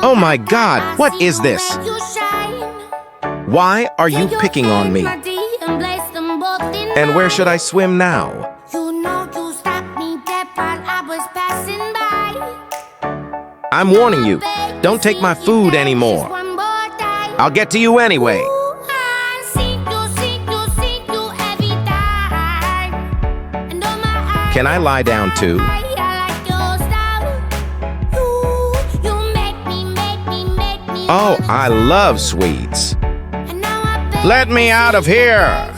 Oh my God, what is this? Why are you picking on me? And where should I swim now? I'm warning you, don't take my food anymore. I'll get to you anyway. Can I lie down too? Oh, I love sweets. Let me out of here!